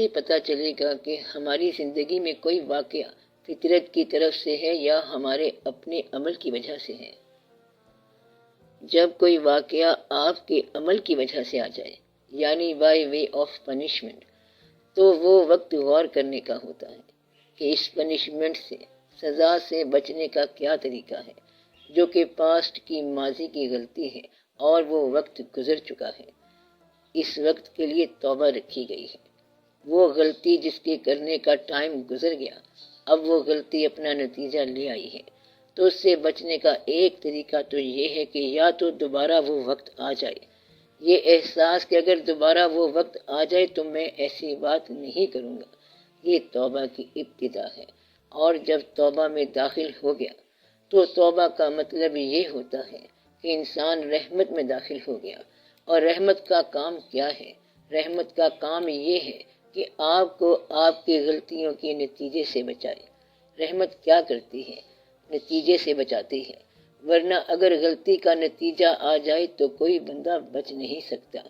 کیسے پتہ چلے گا کہ ہماری زندگی میں کوئی واقعہ فطرت کی طرف سے ہے یا ہمارے اپنے عمل کی وجہ سے ہے؟ جب کوئی واقعہ آپ کے عمل کی وجہ سے آ جائے، یعنی بائی وے آف پنشمنٹ، تو وہ وقت غور کرنے کا ہوتا ہے کہ اس پنشمنٹ سے، سزا سے بچنے کا کیا طریقہ ہے، جو کہ پاسٹ کی ماضی کی غلطی ہے اور وہ وقت گزر چکا ہے۔ اس وقت کے لیے توبہ رکھی گئی ہے۔ وہ غلطی جس کے کرنے کا ٹائم گزر گیا، اب وہ غلطی اپنا نتیجہ لے آئی ہے، تو اس سے بچنے کا ایک طریقہ تو یہ ہے کہ یا تو دوبارہ وہ وقت آ جائے، یہ احساس کہ اگر دوبارہ وہ وقت آ جائے تو میں ایسی بات نہیں کروں گا، یہ توبہ کی ابتدا ہے۔ اور جب توبہ میں داخل ہو گیا تو توبہ کا مطلب یہ ہوتا ہے کہ انسان رحمت میں داخل ہو گیا۔ اور رحمت کا کام کیا ہے؟ رحمت کا کام یہ ہے کہ آپ کو آپ کی غلطیوں کے نتیجے سے بچائے۔ رحمت کیا کرتی ہے؟ نتیجے سے بچاتی ہے، ورنہ اگر غلطی کا نتیجہ آ جائے تو کوئی بندہ بچ نہیں سکتا،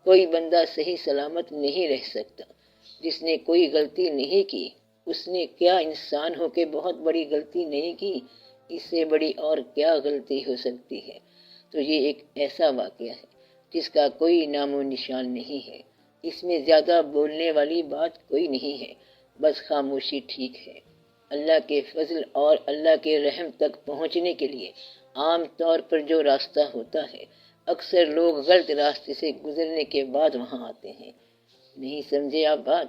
کوئی بندہ صحیح سلامت نہیں رہ سکتا۔ جس نے کوئی غلطی نہیں کی، اس نے کیا انسان ہو کے بہت بڑی غلطی نہیں کی؟ اس سے بڑی اور کیا غلطی ہو سکتی ہے؟ تو یہ ایک ایسا واقعہ ہے جس کا کوئی نام و نشان نہیں ہے۔ اس میں زیادہ بولنے والی بات کوئی نہیں ہے، بس خاموشی ٹھیک ہے۔ اللہ کے فضل اور اللہ کے رحم تک پہنچنے کے لیے عام طور پر جو راستہ ہوتا ہے، اکثر لوگ غلط راستے سے گزرنے کے بعد وہاں آتے ہیں۔ نہیں سمجھے آپ بات؟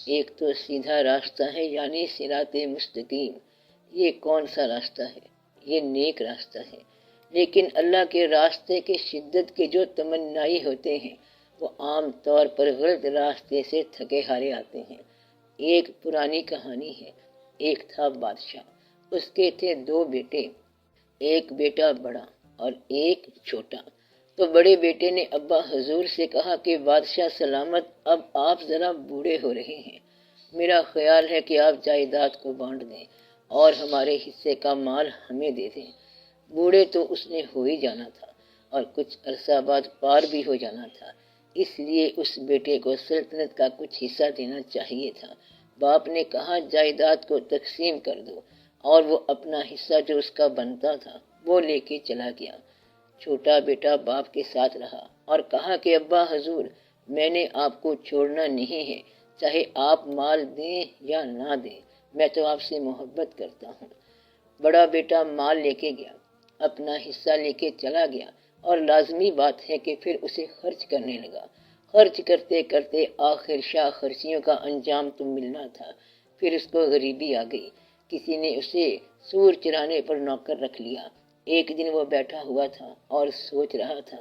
ایک تو سیدھا راستہ ہے، یعنی صراط مستقیم۔ یہ کون سا راستہ ہے؟ یہ نیک راستہ ہے۔ لیکن اللہ کے راستے کے شدت کے جو تمنائی ہوتے ہیں، وہ عام طور پر غلط راستے سے تھکے ہارے آتے ہیں۔ ایک پرانی کہانی ہے۔ ایک تھا بادشاہ، اس کے تھے 2 بیٹے، ایک بیٹا بڑا اور ایک چھوٹا۔ تو بڑے بیٹے نے ابا حضور سے کہا کہ بادشاہ سلامت، اب آپ ذرا بوڑھے ہو رہے ہیں، میرا خیال ہے کہ آپ جائیداد کو بانٹ دیں اور ہمارے حصے کا مال ہمیں دے دیں۔ بوڑھے تو اس نے ہو ہی جانا تھا اور کچھ عرصہ بعد پار بھی ہو جانا تھا، اس لیے اس بیٹے کو سلطنت کا کچھ حصہ دینا چاہیے تھا۔ باپ نے کہا جائیداد کو تقسیم کر دو، اور وہ اپنا حصہ جو اس کا بنتا تھا وہ لے کے چلا گیا۔ چھوٹا بیٹا باپ کے ساتھ رہا اور کہا کہ ابا حضور، میں نے آپ کو چھوڑنا نہیں ہے، چاہے آپ مال دیں یا نہ دیں، میں تو آپ سے محبت کرتا ہوں۔ بڑا بیٹا مال لے کے گیا، اپنا حصہ لے کے چلا گیا، اور لازمی بات ہے کہ پھر اسے خرچ کرنے لگا۔ خرچ کرتے کرتے آخر شاہ خرچیوں کا انجام تو ملنا تھا، پھر اس کو غریبی آ گئی۔ کسی نے اسے سور چرانے پر نوکر رکھ لیا۔ ایک دن وہ بیٹھا ہوا تھا اور سوچ رہا تھا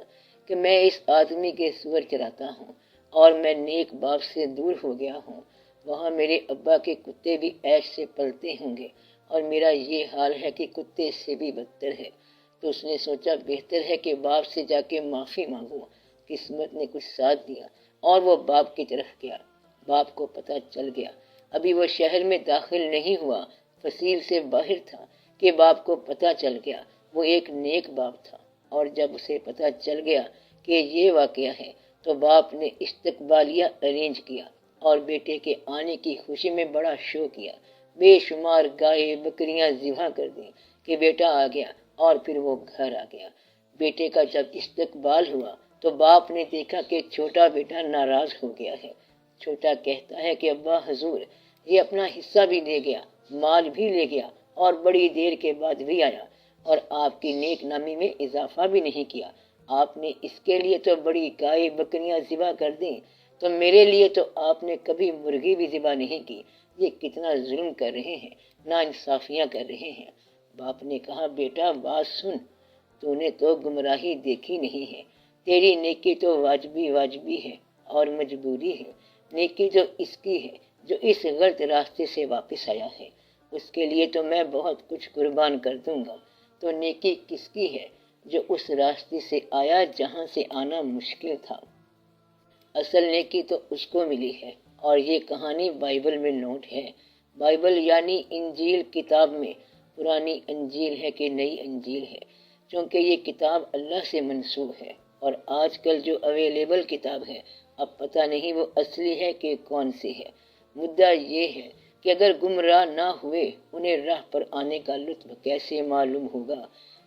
کہ میں اس آدمی کے سور چراتا ہوں اور میں نیک باپ سے دور ہو گیا ہوں، وہاں میرے ابا کے کتے بھی عیش سے پلتے ہوں گے اور میرا یہ حال ہے کہ کتے سے بھی بدتر ہے۔ تو اس نے سوچا بہتر ہے کہ باپ سے جا کے معافی مانگوں۔ قسمت نے کچھ ساتھ دیا اور وہ باپ کی طرف گیا۔ باپ کو پتہ چل گیا، ابھی وہ شہر میں داخل نہیں ہوا، فصیل سے باہر تھا کہ باپ کو پتہ چل گیا۔ وہ ایک نیک باپ تھا، اور جب اسے پتہ چل گیا کہ یہ واقعہ ہے تو باپ نے استقبالیہ ارینج کیا اور بیٹے کے آنے کی خوشی میں بڑا شو کیا۔ بے شمار گائے بکریاں ذبح کر دیں کہ بیٹا آ گیا، اور پھر وہ گھر آ گیا۔ بیٹے کا جب استقبال ہوا تو باپ نے دیکھا کہ چھوٹا بیٹا ناراض ہو گیا ہے۔ چھوٹا کہتا ہے کہ ابا حضور، یہ اپنا حصہ بھی لے گیا، مال بھی لے گیا، اور بڑی دیر کے بعد بھی آیا، اور آپ کی نیک نامی میں اضافہ بھی نہیں کیا۔ آپ نے اس کے لیے تو بڑی گائے بکریاں ذبح کر دیں، تو میرے لیے تو آپ نے کبھی مرغی بھی ذبح نہیں کی۔ یہ کتنا ظلم کر رہے ہیں، ناانصافیاں کر رہے ہیں۔ باپ نے کہا بیٹا بات سن، تو نے تو گمراہی دیکھی نہیں ہے، تیری نیکی تو واجبی ہے اور مجبوری ہے۔ نیکی تو اس کی ہے جو اس غلط راستے سے واپس آیا ہے، اس کے لیے تو میں بہت کچھ قربان کر دوں گا۔ تو نیکی کس کی ہے؟ جو اس راستے سے آیا جہاں سے آنا مشکل تھا۔ اصل نیکی تو اس کو ملی ہے، اور یہ کہانی بائبل میں نوٹ ہے۔ بائبل یعنی انجیل کتاب میں پرانی انجیل ہے کہ نئی انجیل ہے، چونکہ یہ کتاب اللہ سے منسوب ہے، اور آج کل جو اویلیبل کتاب ہے اب پتہ نہیں وہ اصلی ہے کہ کون سی ہے۔ مدعا یہ ہے کہ اگر گمراہ نہ ہوئے انہیں راہ پر آنے کا لطف کیسے معلوم ہوگا۔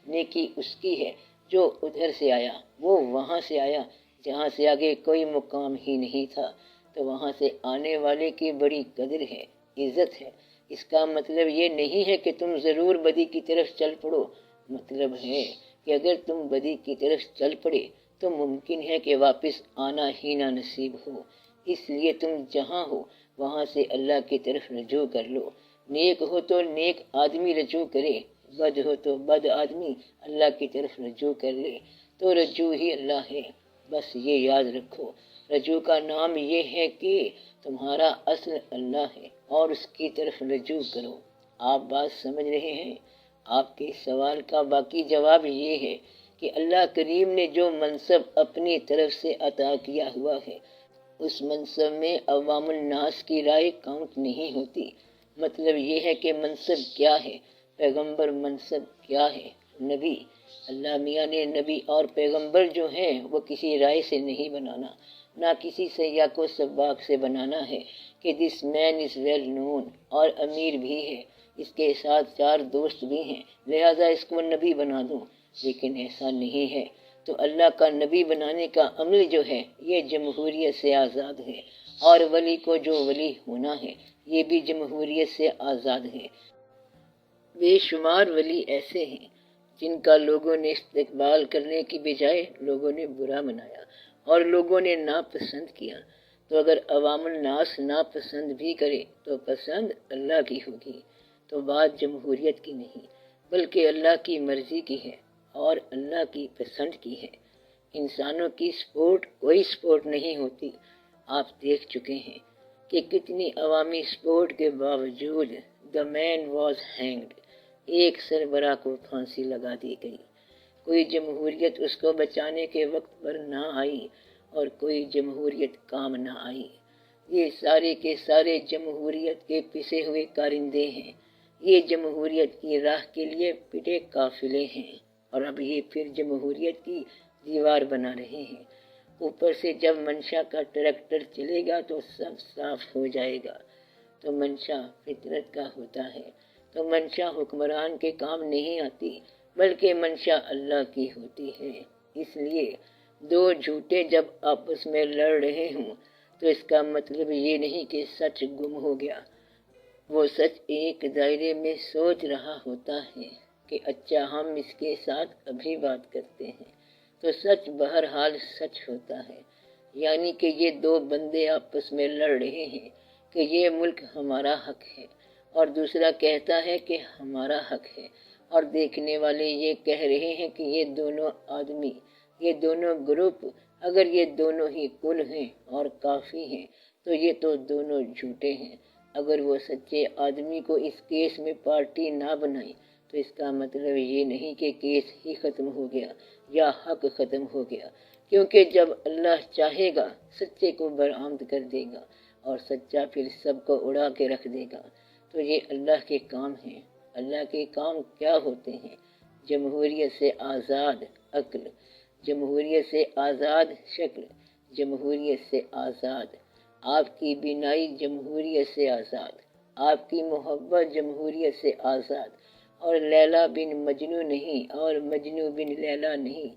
نیکی اس کی ہے جو ادھر سے آیا، وہ وہاں سے آیا جہاں سے آگے کوئی مقام ہی نہیں تھا، تو وہاں سے آنے والے کی بڑی قدر ہے، عزت ہے۔ اس کا مطلب یہ نہیں ہے کہ تم ضرور بدی کی طرف چل پڑو، مطلب ہے کہ اگر تم بدی کی طرف چل پڑے تو ممکن ہے کہ واپس آنا ہی نہ نصیب ہو۔ اس لیے تم جہاں ہو وہاں سے اللہ کی طرف رجوع کر لو۔ نیک ہو تو نیک آدمی رجوع کرے، بد ہو تو بد آدمی اللہ کی طرف رجوع کر لے، تو رجوع ہی اللہ ہے۔ بس یہ یاد رکھو، رجوع کا نام یہ ہے کہ تمہارا اصل اللہ ہے اور اس کی طرف رجوع کرو۔ آپ بات سمجھ رہے ہیں؟ آپ کے سوال کا باقی جواب یہ ہے کہ اللہ کریم نے جو منصب اپنی طرف سے عطا کیا ہوا ہے اس منصب میں عوام الناس کی رائے کاؤنٹ نہیں ہوتی۔ مطلب یہ ہے کہ منصب کیا ہے، پیغمبر منصب کیا ہے، نبی۔ اللہ میاں نے نبی اور پیغمبر جو ہیں وہ کسی رائے سے نہیں بنانا، نہ کسی سیاح کو سباق سے بنانا ہے کہ دس مین از ویل نون، اور امیر بھی ہے، اس کے ساتھ 4 دوست بھی ہیں، لہٰذا اس کو نبی بنا دوں۔ لیکن ایسا نہیں ہے۔ تو اللہ کا نبی بنانے کا عمل جو ہے یہ جمہوریت سے آزاد ہے، اور ولی کو جو ولی ہونا ہے یہ بھی جمہوریت سے آزاد ہے۔ بے شمار ولی ایسے ہیں جن کا لوگوں نے استقبال کرنے کی بجائے لوگوں نے برا منایا اور لوگوں نے ناپسند کیا۔ تو اگر عوام الناس ناپسند بھی کرے تو پسند اللہ کی ہوگی۔ تو بات جمہوریت کی نہیں بلکہ اللہ کی مرضی کی ہے اور اللہ کی پسند کی ہے۔ انسانوں کی سپورٹ کوئی سپورٹ نہیں ہوتی۔ آپ دیکھ چکے ہیں کہ کتنی عوامی سپورٹ کے باوجود the man was hanged، ایک سربراہ کو پھانسی لگا دی گئی۔ کوئی جمہوریت اس کو بچانے کے وقت پر نہ آئی اور کوئی جمہوریت کام نہ آئی۔ یہ سارے کے سارے جمہوریت کے پسے ہوئے کارندے ہیں، یہ جمہوریت کی راہ کے لیے پٹے قافلے ہیں، اور اب یہ پھر جمہوریت کی دیوار بنا رہے ہیں۔ اوپر سے جب منشا کا ٹریکٹر چلے گا تو سب صاف ہو جائے گا۔ تو منشا فطرت کا ہوتا ہے، تو منشا حکمران کے کام نہیں آتی بلکہ منشا اللہ کی ہوتی ہے۔ اس لیے 2 جھوٹے جب آپس میں لڑ رہے ہوں تو اس کا مطلب یہ نہیں کہ سچ گم ہو گیا۔ وہ سچ ایک دائرے میں سوچ رہا ہوتا ہے کہ اچھا ہم اس کے ساتھ ابھی بات کرتے ہیں، تو سچ بہرحال سچ ہوتا ہے۔ یعنی کہ یہ 2 بندے آپس میں لڑ رہے ہیں کہ یہ ملک ہمارا حق ہے، اور دوسرا کہتا ہے کہ ہمارا حق ہے، اور دیکھنے والے یہ کہہ رہے ہیں کہ یہ دونوں آدمی، یہ دونوں گروپ، اگر یہ دونوں ہی کل ہیں اور کافی ہیں تو یہ تو دونوں جھوٹے ہیں۔ اگر وہ سچے آدمی کو اس کیس میں پارٹی نہ بنائیں تو اس کا مطلب یہ نہیں کہ کیس ہی ختم ہو گیا یا حق ختم ہو گیا، کیونکہ جب اللہ چاہے گا سچے کو برآمد کر دے گا اور سچا پھر سب کو اڑا کے رکھ دے گا۔ تو یہ اللہ کے کام ہیں۔ اللہ کے کام کیا ہوتے ہیں؟ جمہوریت سے آزاد عقل، جمہوریت سے آزاد شکل، جمہوریت سے آزاد آپ کی بینائی، جمہوریت سے آزاد آپ کی محبت، جمہوریت سے آزاد، اور لیلا بن مجنو نہیں اور مجنو بن لیلا نہیں۔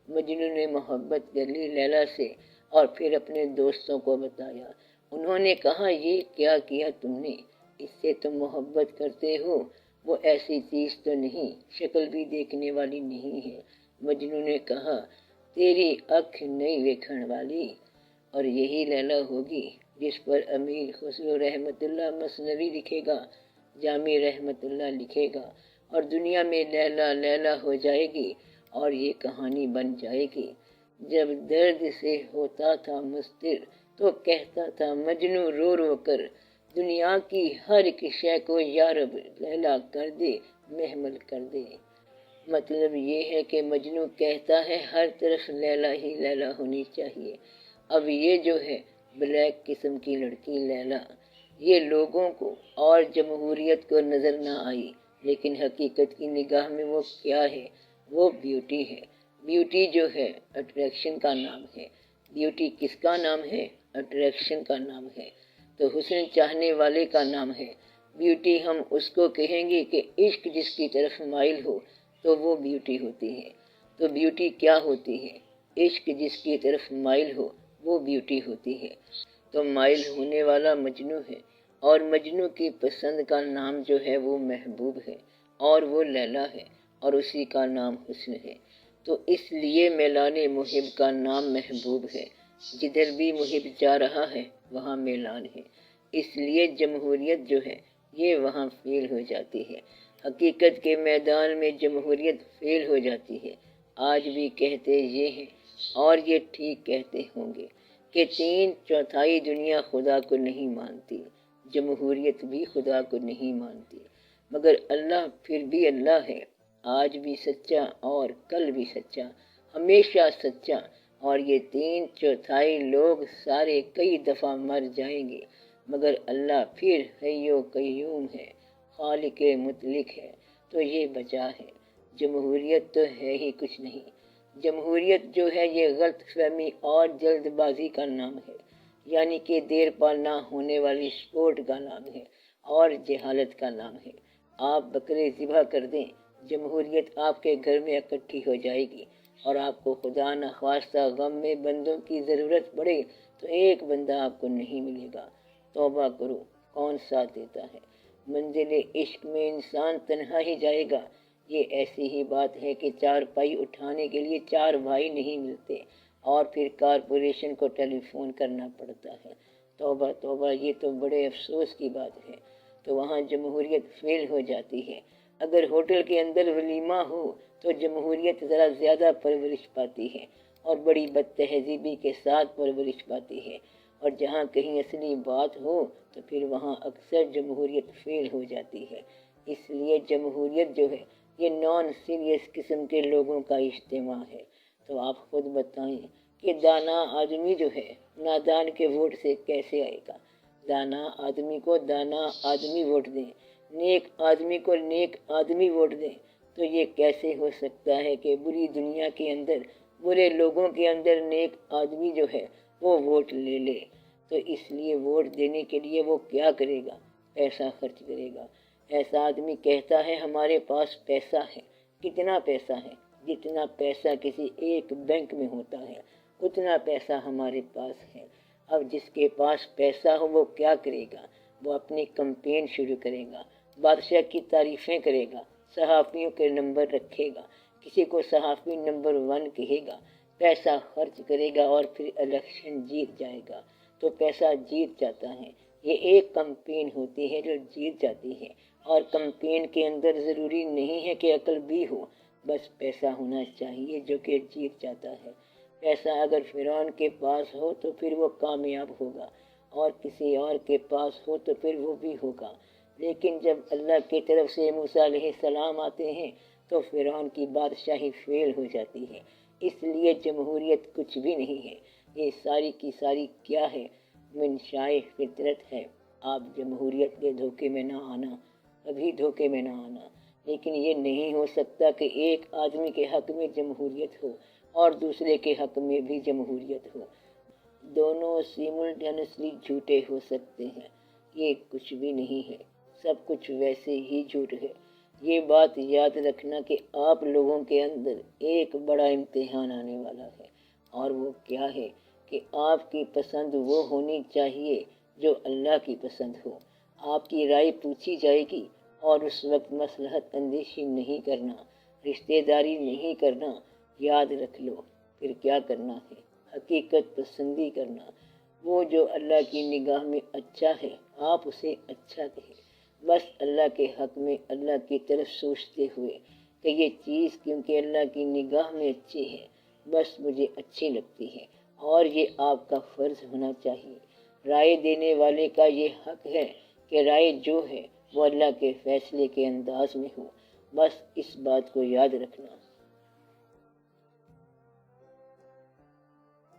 مجنو نے محبت کر لی لیلا سے اور پھر اپنے دوستوں کو بتایا۔ انہوں نے کہا یہ کیا کیا تم نے، اس سے تم محبت کرتے ہو، وہ ایسی چیز تو نہیں، شکل بھی دیکھنے والی نہیں ہے۔ مجنو نے کہا تیری اکھ نہیں ویکھن والی، اور یہی لیلا ہوگی جس پر امیر خسرو رحمت اللہ مثنوی لکھے گا، جامی رحمت اللہ لکھے گا، اور دنیا میں لیلا لیلا ہو جائے گی اور یہ کہانی بن جائے گی۔ جب درد سے ہوتا تھا مضطر تو کہتا تھا مجنو رو رو کر، دنیا کی ہر ایک شے کو یا رب لیلا کر دے، محمل کر دے۔ مطلب یہ ہے کہ مجنو کہتا ہے ہر طرف لیلا ہی لیلا ہونی چاہیے۔ اب یہ جو ہے بلیک قسم کی لڑکی لیلا، یہ لوگوں کو اور جمہوریت کو نظر نہ آئی، لیکن حقیقت کی نگاہ میں وہ کیا ہے؟ وہ بیوٹی ہے۔ بیوٹی جو ہے اٹریکشن کا نام ہے۔ بیوٹی کس کا نام ہے؟ اٹریکشن کا نام ہے، تو حسن چاہنے والے کا نام ہے۔ بیوٹی ہم اس کو کہیں گے کہ عشق جس کی طرف مائل ہو تو وہ بیوٹی ہوتی ہے۔ تو بیوٹی کیا ہوتی ہے؟ عشق جس کی طرف مائل ہو وہ بیوٹی ہوتی ہے۔ تو مائل ہونے والا مجنو ہے، اور مجنو کی پسند کا نام جو ہے وہ محبوب ہے، اور وہ لیلا ہے، اور اسی کا نام حسن ہے۔ تو اس لیے میلان محب کا نام محبوب ہے۔ جدھر بھی محب جا رہا ہے وہاں میلان ہے، اس لیے جمہوریت جو ہے یہ وہاں فیل ہو جاتی ہے۔ حقیقت کے میدان میں جمہوریت فیل ہو جاتی ہے۔ آج بھی کہتے یہ ہیں، اور یہ ٹھیک کہتے ہوں گے، کہ 3/4 دنیا خدا کو نہیں مانتی، جمہوریت بھی خدا کو نہیں مانتی، مگر اللہ پھر بھی اللہ ہے، آج بھی سچا اور کل بھی سچا، ہمیشہ سچا۔ اور یہ 3/4 لوگ سارے کئی دفعہ مر جائیں گے، مگر اللہ پھر حی و قیوم ہے، خالق مطلق ہے، تو یہ بچا ہے۔ جمہوریت تو ہے ہی کچھ نہیں۔ جمہوریت جو ہے یہ غلط فہمی اور جلد بازی کا نام ہے، یعنی کہ دیر پا نہ ہونے والی سپورٹ کا نام ہے، اور جہالت کا نام ہے۔ آپ بکرے ذبح کر دیں، جمہوریت آپ کے گھر میں اکٹھی ہو جائے گی، اور آپ کو خدا نخواستہ غم میں بندوں کی ضرورت پڑے تو ایک بندہ آپ کو نہیں ملے گا۔ توبہ کرو، کون ساتھ دیتا ہے؟ منزل عشق میں انسان تنہا ہی جائے گا۔ یہ ایسی ہی بات ہے کہ 4 پائی اٹھانے کے لیے 4 بھائی نہیں ملتے، اور پھر کارپوریشن کو ٹیلی فون کرنا پڑتا ہے۔ توبہ توبہ، یہ تو بڑے افسوس کی بات ہے۔ تو وہاں جمہوریت فیل ہو جاتی ہے۔ اگر ہوٹل کے اندر ولیمہ ہو تو جمہوریت ذرا زیادہ پرورش پاتی ہے، اور بڑی بد تہذیبی کے ساتھ پرورش پاتی ہے، اور جہاں کہیں اصلی بات ہو تو پھر وہاں اکثر جمہوریت فیل ہو جاتی ہے۔ اس لیے جمہوریت جو ہے یہ نان سیریس قسم کے لوگوں کا اجتماع ہے۔ تو آپ خود بتائیں کہ دانا آدمی جو ہے نادان کے ووٹ سے کیسے آئے گا؟ دانا آدمی کو دانا آدمی ووٹ دیں، نیک آدمی کو نیک آدمی ووٹ دیں، تو یہ کیسے ہو سکتا ہے کہ بری دنیا کے اندر، برے لوگوں کے اندر نیک آدمی جو ہے وہ ووٹ لے لے؟ تو اس لیے ووٹ دینے کے لیے وہ کیا کرے گا؟ پیسہ خرچ کرے گا۔ ایسا آدمی کہتا ہے ہمارے پاس پیسہ ہے۔ کتنا پیسہ ہے؟ جتنا پیسہ کسی ایک بینک میں ہوتا ہے اتنا پیسہ ہمارے پاس ہے۔ اب جس کے پاس پیسہ ہو وہ کیا کرے گا؟ وہ اپنی کمپین شروع کرے گا، بادشاہ کی تعریفیں کرے گا، صحافیوں کے نمبر رکھے گا، کسی کو صحافی نمبر 1 کہے گا، پیسہ خرچ کرے گا، اور پھر الیکشن جیت جائے گا۔ تو پیسہ جیت جاتا ہے۔ یہ ایک کمپین ہوتی ہے جو جیت جاتی ہے، اور کمپین کے اندر ضروری نہیں ہے کہ عقل بھی ہو، بس پیسہ ہونا چاہیے جو کہ جیت جاتا ہے۔ پیسہ اگر فرعون کے پاس ہو تو پھر وہ کامیاب ہوگا، اور کسی اور کے پاس ہو تو پھر وہ بھی ہوگا۔ لیکن جب اللہ کی طرف سے موسیٰ علیہ السلام آتے ہیں تو فرعون کی بادشاہی فیل ہو جاتی ہے۔ اس لیے جمہوریت کچھ بھی نہیں ہے، یہ ساری کی ساری کیا ہے؟ منشائے فطرت ہے۔ آپ جمہوریت کے دھوکے میں نہ آنا، ابھی دھوکے میں نہ آنا۔ لیکن یہ نہیں ہو سکتا کہ ایک آدمی کے حق میں جمہوریت ہو اور دوسرے کے حق میں بھی جمہوریت ہو۔ دونوں سیملٹینسلی جھوٹے ہو سکتے ہیں۔ یہ کچھ بھی نہیں ہے، سب کچھ ویسے ہی جھوٹ ہے۔ یہ بات یاد رکھنا کہ آپ لوگوں کے اندر ایک بڑا امتحان آنے والا ہے، اور وہ کیا ہے کہ آپ کی پسند وہ ہونی چاہیے جو اللہ کی پسند ہو۔ آپ کی رائے پوچھی جائے گی، اور اس وقت مصلحت اندیشی نہیں کرنا، رشتہ داری نہیں کرنا۔ یاد رکھ لو پھر کیا کرنا ہے، حقیقت پسندی کرنا۔ وہ جو اللہ کی نگاہ میں اچھا ہے آپ اسے اچھا کہیں، بس اللہ کے حق میں اللہ کی طرف سوچتے ہوئے کہ یہ چیز کیونکہ اللہ کی نگاہ میں اچھی ہے، بس مجھے اچھی لگتی ہے، اور یہ آپ کا فرض ہونا چاہیے۔ رائے دینے والے کا یہ حق ہے کہ رائے جو ہے وہ اللہ کے فیصلے کے انداز میں ہو، بس اس بات کو یاد رکھنا۔